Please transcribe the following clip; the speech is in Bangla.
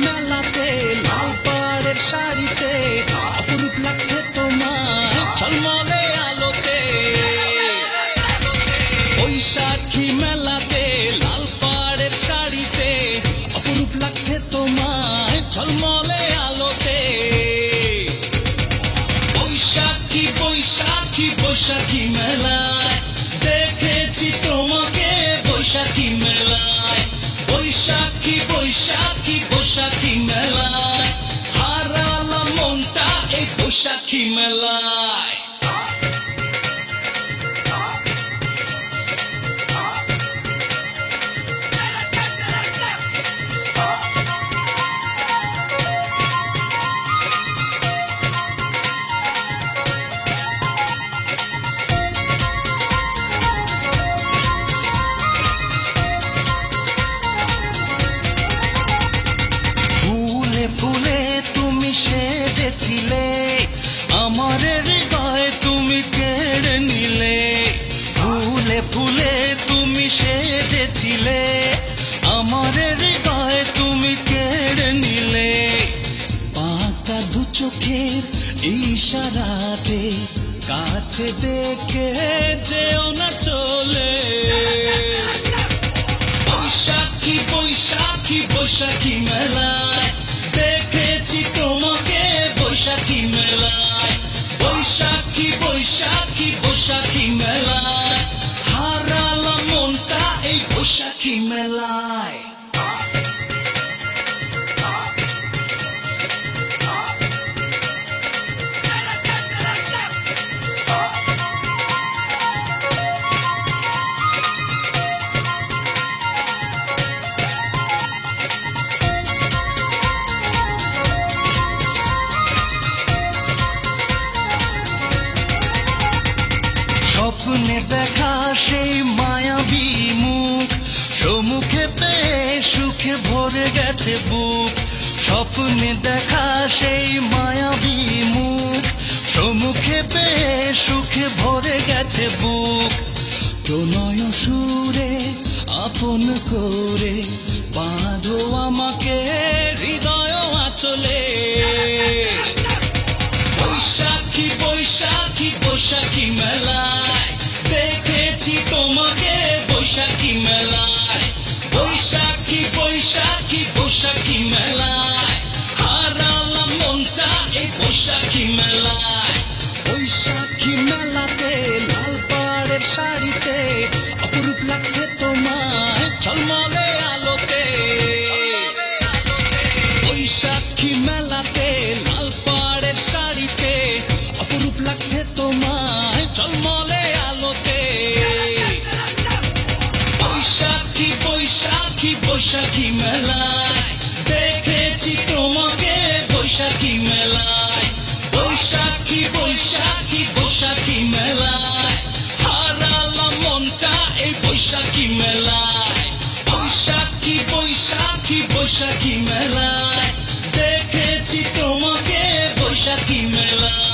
মেলাতে লাল পাড়ের শাড়িতে অপরূপ লাগছে তোমায় ঝলমলে আলোতে। বৈশাখী মেলাতে লাল পাড়ের শাড়িতে অপরূপ লাগছে তোমায় ঝলমলে আলোতে। বৈশাখী বৈশাখী বৈশাখী মেলায় দেখেছি তোমাকে বৈশাখী মেলায়। বৈশাখী বৈশাখী বৈশাখী মেলায় হারালাম মনটা এই বৈশাখী মেলায়। ফুলে তুমি সেজেছিলে আমার হৃদয় তুমি কেড়ে নিলে। ফুলে ফুলে তুমি সেজেছিলে আমার হৃদয় তুমি কেড়ে নিলে। পাকা দু চোখের ইশারাতে কাছে দেখে যেও না চলে। বৈশাখী বৈশাখী বৈশাখী মেলায় দেখেছি তোমাকে বৈশাখী মেলায়। বৈশাখী বৈশাখী বৈশাখী মেলায় হারালাম মনটা এই বৈশাখী মেলায়। স্বপ্নে দেখা সেই মায়াবী মুখ সম্মুখে পেয়ে সুখে ভরে গেছে বুক। স্বপ্নে দেখা সেই মায়াবী মুখ সম্মুখে পেয়ে সুখে ভরে গেছে বুক। প্রণয় সুরে আপন করে বাঁধো আমাকে হৃদয় আঁচলে। বৈশাখী বৈশাখী বৈশাখী মেলায় দেখেছি তোমাকে বৈশাখী মেলায়। বৈশাখী বৈশাখী বৈশাখী মেলায় হারালাম মনটা এই বৈশাখী মেলায়। বৈশাখী মেলাতে লাল পাড়ের শাড়িতে অপরূপ লাগছে তোমায় ঝলমলে আলোতে। বৈশাখী মেলাতে লাল পাড়ের শাড়িতে অপরূপ লাগছে তোমায় ঝলমলে আলোতে। বৈশাখী বৈশাখী বৈশাখী মেলায় দেখেছি তোমাকে বৈশাখী মেলায়। বৈশাখী বৈশাখী বৈশাখী মেলায় হারালাম মনটা এই বৈশাখী মেলায়। বৈশাখী বৈশাখী বৈশাখী মেলায় দেখেছি তোমাকে বৈশাখী মেলায়।